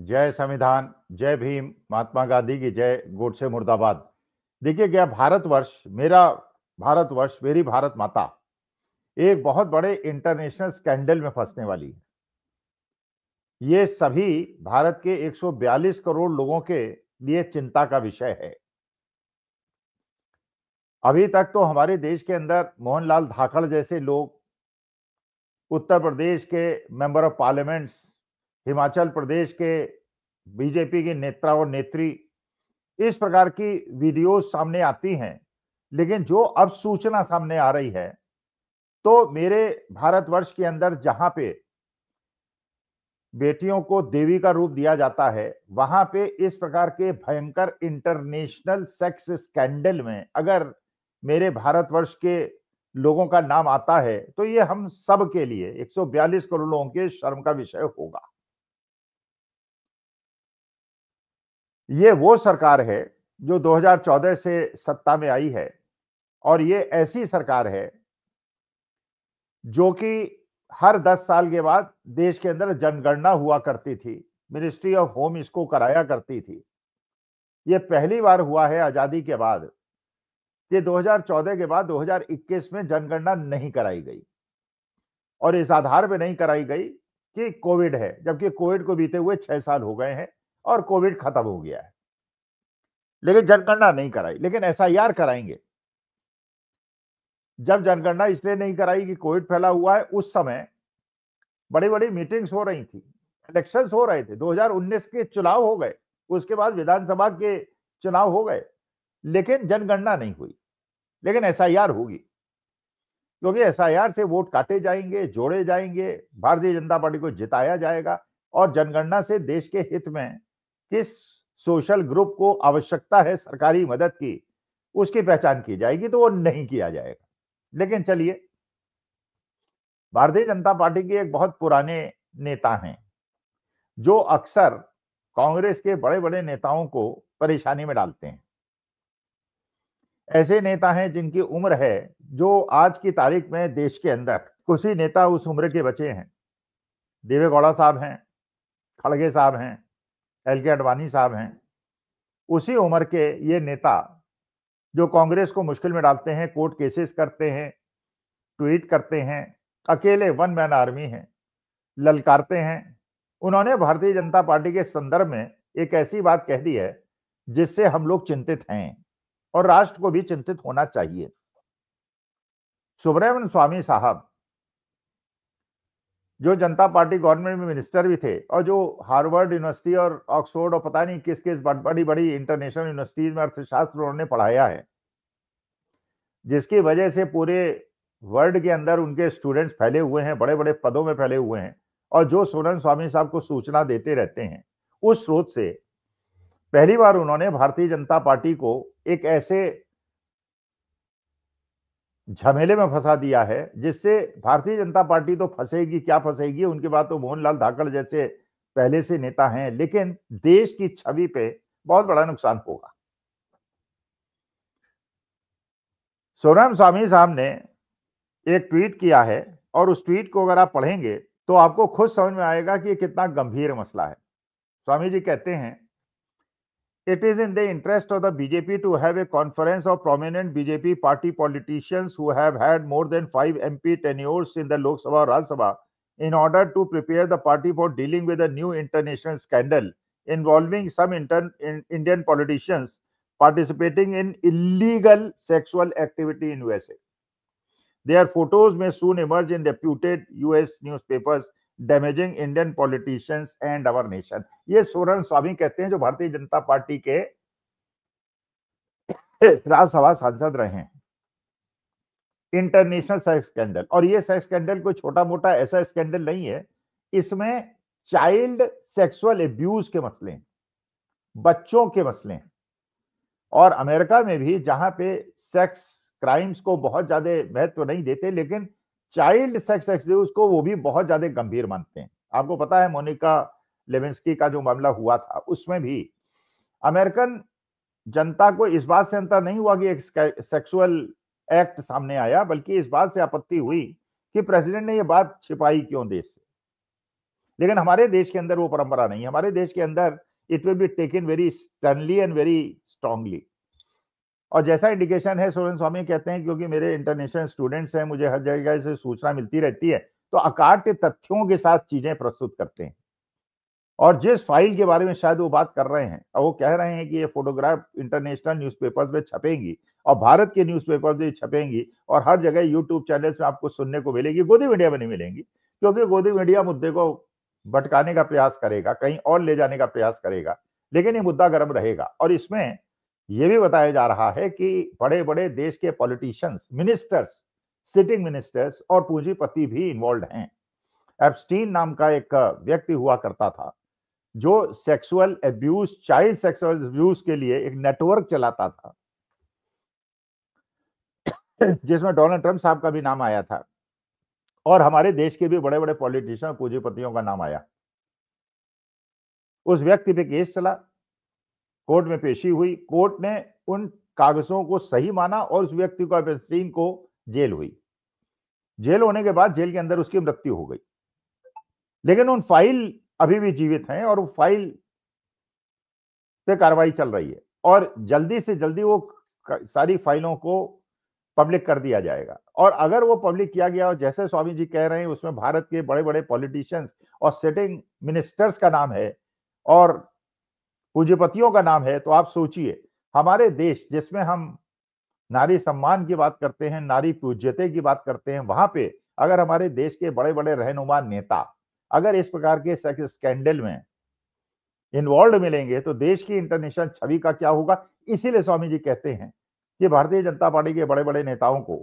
जय संविधान, जय भीम, महात्मा गांधी की जय, गोडसे मुर्दाबाद। देखिए क्या भारतवर्ष, मेरा भारतवर्ष, मेरी भारत माता एक बहुत बड़े इंटरनेशनल स्कैंडल में फंसने वाली है। ये सभी भारत के 142 करोड़ लोगों के लिए चिंता का विषय है। अभी तक तो हमारे देश के अंदर मोहनलाल धाकड़ जैसे लोग, उत्तर प्रदेश के member of parliaments, Himachal Pradesh के बीजेपी के नेता और नेत्री, इस प्रकार की वीडियोस सामने आती हैं। लेकिन जो अब सूचना सामने आ रही है, तो मेरे भारतवर्ष के अंदर जहां पे बेटियों को देवी का रूप दिया जाता है, वहां पे इस प्रकार के भयंकर इंटरनेशनल सेक्स स्कैंडल में अगर मेरे भारतवर्ष के लोगों का नाम आता है, तो ये हम सब के लिए 142 करोड़ लोगों के शर्म का विषय होगा। ये वो सरकार है जो 2014 से सत्ता में आई है, और ये ऐसी सरकार है जो कि हर 10 साल के बाद देश के अंदर जनगणना हुआ करती थी। मिनिस्ट्री ऑफ होम इसको कराया करती थी। ये पहली बार हुआ है आजादी के बाद कि 2014 के बाद 2021 में जनगणना नहीं कराई गई, और इस आधार पे नहीं कराई गई कि कोविड है, जबकि कोविड को बीते हुए 6 साल हो गए हैं और कोविड खत्म हो गया है। लेकिन जनगणना नहीं कराई, लेकिन एसआईआर कराएंगे। जब जनगणना इसलिए नहीं कराई कि कोविड फैला हुआ है, उस समय बड़ी बड़ी मीटिंग्स हो रही थी, इलेक्शंस हो रहे थे, 2019 के चुनाव हो गए, उसके बाद विधानसभा के चुनाव हो गए, लेकिन जनगणना नहीं हुई। लेकिन एसआईआर होगी, क्योंकि एसआईआर से वोट काटे जाएंगे, जोड़े जाएंगे, भारतीय जनता पार्टी को जिताया जाएगा, और जनगणना से देश के हित में किस सोशल ग्रुप को आवश्यकता है सरकारी मदद की, उसकी पहचान की जाएगी, तो वो नहीं किया जाएगा। लेकिन चलिए, भारतीय जनता पार्टी के एक बहुत पुराने नेता हैं जो अक्सर कांग्रेस के बड़े बड़े नेताओं को परेशानी में डालते हैं। ऐसे नेता हैं जिनकी उम्र है, जो आज की तारीख में देश के अंदर कुछ ही नेता उस उम्र के बचे हैं। देवेगौड़ा साहब हैं, खड़गे साहब हैं, एल.के. आडवाणी साहब हैं। उसी उम्र के ये नेता जो कांग्रेस को मुश्किल में डालते हैं, कोर्ट केसेस करते हैं, ट्वीट करते हैं, अकेले वन मैन आर्मी हैं, ललकारते हैं। उन्होंने भारतीय जनता पार्टी के संदर्भ में एक ऐसी बात कह दी है जिससे हम लोग चिंतित हैं, और राष्ट्र को भी चिंतित होना चाहिए। सुब्रमण्यम स्वामी साहब, जो जनता पार्टी गवर्नमेंट में मिनिस्टर भी थे, और जो हार्वर्ड यूनिवर्सिटी और ऑक्सफोर्ड और पता नहीं किस किस बड़ी बड़ी इंटरनेशनल यूनिवर्सिटीज में अर्थशास्त्र उन्होंने पढ़ाया है, जिसकी वजह से पूरे वर्ल्ड के अंदर उनके स्टूडेंट्स फैले हुए हैं, बड़े बड़े पदों में फैले हुए हैं, और जो सुब्रमण्यम स्वामी साहब को सूचना देते रहते हैं, उस स्रोत से पहली बार उन्होंने भारतीय जनता पार्टी को एक ऐसे झमेले में फंसा दिया है जिससे भारतीय जनता पार्टी तो फंसेगी, क्या फंसेगी, उनके बाद तो मोहनलाल धाकड़ जैसे पहले से नेता हैं, लेकिन देश की छवि पे बहुत बड़ा नुकसान होगा। सुब्रमण्यम स्वामी साहब ने एक ट्वीट किया है, और उस ट्वीट को अगर आप पढ़ेंगे तो आपको खुद समझ में आएगा कि ये कितना गंभीर मसला है। स्वामी जी कहते हैं, It is in the interest of the BJP to have a conference of prominent BJP party politicians who have had more than 5 MP tenures in the Lok Sabha or Rajya Sabha in order to prepare the party for dealing with a new international scandal involving some Indian politicians participating in illegal sexual activity in USA. Their photos may soon emerge in reputed US newspapers damaging Indian politicians and our nation. ये सुब्रमण्यम स्वामी कहते हैं, जो Bharatiya Janata party के राज्यसभा सांसद रहे हैं। International sex scandal, और ये सेक्स स्कैंडल कोई छोटा मोटा ऐसा स्कैंडल नहीं है, इसमें चाइल्ड सेक्सुअल एब्यूज के मसले हैं, बच्चों के मसले हैं। और अमेरिका में भी, जहां पे सेक्स क्राइम्स को बहुत ज्यादा महत्व नहीं देते, लेकिन चाइल्ड सेक्स एब्यूज को वो भी बहुत ज्यादा गंभीर मानते हैं। आपको पता है मोनिका लेविंस्की का जो मामला हुआ था, उसमें भी अमेरिकन जनता को इस बात से अंतर नहीं हुआ कि एक सेक्सुअल एक्ट सामने आया, बल्कि इस बात से आपत्ति हुई कि प्रेसिडेंट ने ये बात छिपाई क्यों देश से। लेकिन हमारे देश के अंदर वो परंपरा नहीं है। हमारे देश के अंदर it will be taken very sternly and very strongly. और जैसा इंडिकेशन है, सोरेन स्वामी कहते हैं, क्योंकि मेरे इंटरनेशनल स्टूडेंट्स हैं, मुझे हर जगह से सूचना मिलती रहती है, तो अकाट्य तथ्यों के साथ चीजें प्रस्तुत करते हैं। और जिस फाइल के बारे में शायद वो बात कर रहे हैं, और वो कह रहे हैं कि ये फोटोग्राफ इंटरनेशनल न्यूज़पेपर्स में छपेंगी और भारत के न्यूज़पेपर में छपेंगी और हर जगह यूट्यूब चैनल्स में आपको सुनने को मिलेगी, गोदी मीडिया में नहीं मिलेंगी, क्योंकि गोदी मीडिया मुद्दे को भटकाने का प्रयास करेगा, कहीं और ले जाने का प्रयास करेगा, लेकिन ये मुद्दा गर्म रहेगा। और इसमें यह भी बताया जा रहा है कि बड़े बड़े देश के पॉलिटिशियंस, मिनिस्टर्स, सिटिंग मिनिस्टर्स और पूंजीपति भी इन्वॉल्व हैं। एप्स्टीन नाम का एक व्यक्ति हुआ करता था जो sexual abuse, child sexual abuse के लिए एक नेटवर्क चलाता था, जिसमें डोनाल्ड ट्रंप साहब का भी नाम आया था और हमारे देश के भी बड़े बड़े पॉलिटिशियन, पूंजीपतियों का नाम आया। उस व्यक्ति पे केस चला, कोर्ट में पेशी हुई, कोर्ट ने उन कागजों को सही माना और उस व्यक्ति को, एप्स्टीन को, जेल हुई। जेल होने के बाद जेल के अंदर उसकी मृत्यु हो गई, लेकिन उन फाइल अभी भी जीवित हैं और वो फाइल पे कार्रवाई चल रही है और जल्दी से जल्दी वो सारी फाइलों को पब्लिक कर दिया जाएगा। और अगर वो पब्लिक किया गया और जैसे स्वामी जी कह रहे हैं उसमें भारत के बड़े बड़े पॉलिटिशियंस और सिटिंग मिनिस्टर्स का नाम है और पूंजीपतियों का नाम है, तो आप सोचिए हमारे देश जिसमें हम नारी सम्मान की बात करते हैं, नारी पूज्यते की बात करते हैं, वहां पे अगर हमारे देश के बड़े बड़े रहनुमा नेता अगर इस प्रकार के सेक्स स्कैंडल में इन्वॉल्व मिलेंगे तो देश की इंटरनेशनल छवि का क्या होगा। इसीलिए स्वामी जी कहते हैं कि भारतीय जनता पार्टी के बड़े बड़े नेताओं को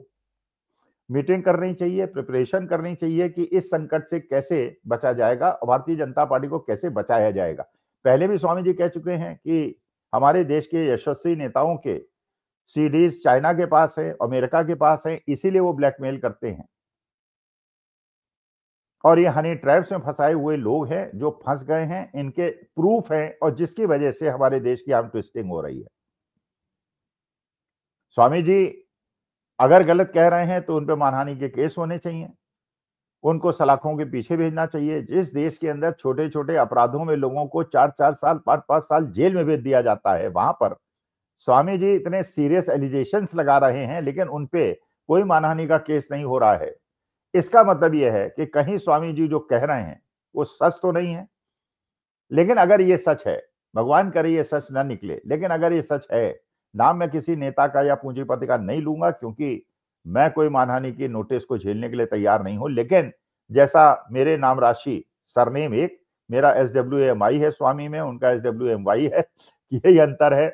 मीटिंग करनी चाहिए, प्रिपरेशन करनी चाहिए कि इस संकट से कैसे बचा जाएगा और भारतीय जनता पार्टी को कैसे बचाया जाएगा। पहले भी स्वामी जी कह चुके हैं कि हमारे देश के यशस्वी नेताओं के सीडीज चाइना के पास है, अमेरिका के पास है, इसीलिए वो ब्लैकमेल करते हैं और ये हनी ट्रैप्स में फंसाए हुए लोग हैं जो फंस गए हैं, इनके प्रूफ हैं और जिसकी वजह से हमारे देश की आर्म ट्विस्टिंग हो रही है। स्वामी जी अगर गलत कह रहे हैं तो उन पे मानहानि के केस होने चाहिए, उनको सलाखों के पीछे भेजना चाहिए। जिस देश के अंदर छोटे छोटे अपराधों में लोगों को 4-4 साल, 5-5 साल जेल में भेज दिया जाता है, वहां पर स्वामी जी इतने सीरियस एलिगेशंस लगा रहे हैं लेकिन उन पे कोई मानहानि का केस नहीं हो रहा है। इसका मतलब यह है कि कहीं स्वामी जी जो कह रहे हैं वो सच तो नहीं है। लेकिन अगर ये सच है, भगवान करे ये सच ना निकले, लेकिन अगर ये सच है, नाम मैं किसी नेता का या पूंजीपति का नहीं लूंगा क्योंकि मैं कोई मानहानि की नोटिस को झेलने के लिए तैयार नहीं हूं। लेकिन जैसा मेरे नाम राशि सरनेम एक, मेरा SWAMI है स्वामी में, उनका SWMY है, यही अंतर है।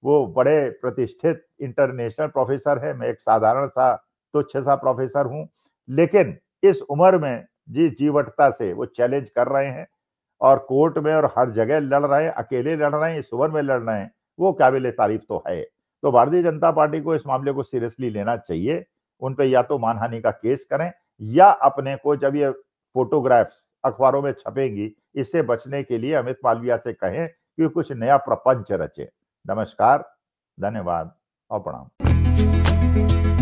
वो बड़े प्रतिष्ठित इंटरनेशनल प्रोफेसर है, मैं एक साधारण सा तुच्छ सा प्रोफेसर हूं, लेकिन इस उम्र में जिस जीवटता से वो चैलेंज कर रहे हैं और कोर्ट में और हर जगह लड़ रहे हैं, अकेले लड़ रहे हैं, इस उम्र में लड़ रहे हैं, वो काबिल तारीफ तो है। तो भारतीय जनता पार्टी को इस मामले को सीरियसली लेना चाहिए। उन पे या तो मानहानि का केस करें या अपने को, जब ये फोटोग्राफ्स अखबारों में छपेंगी, इससे बचने के लिए अमित मालविया से कहें कि कुछ नया प्रपंच रचे। नमस्कार, धन्यवाद और प्रणाम।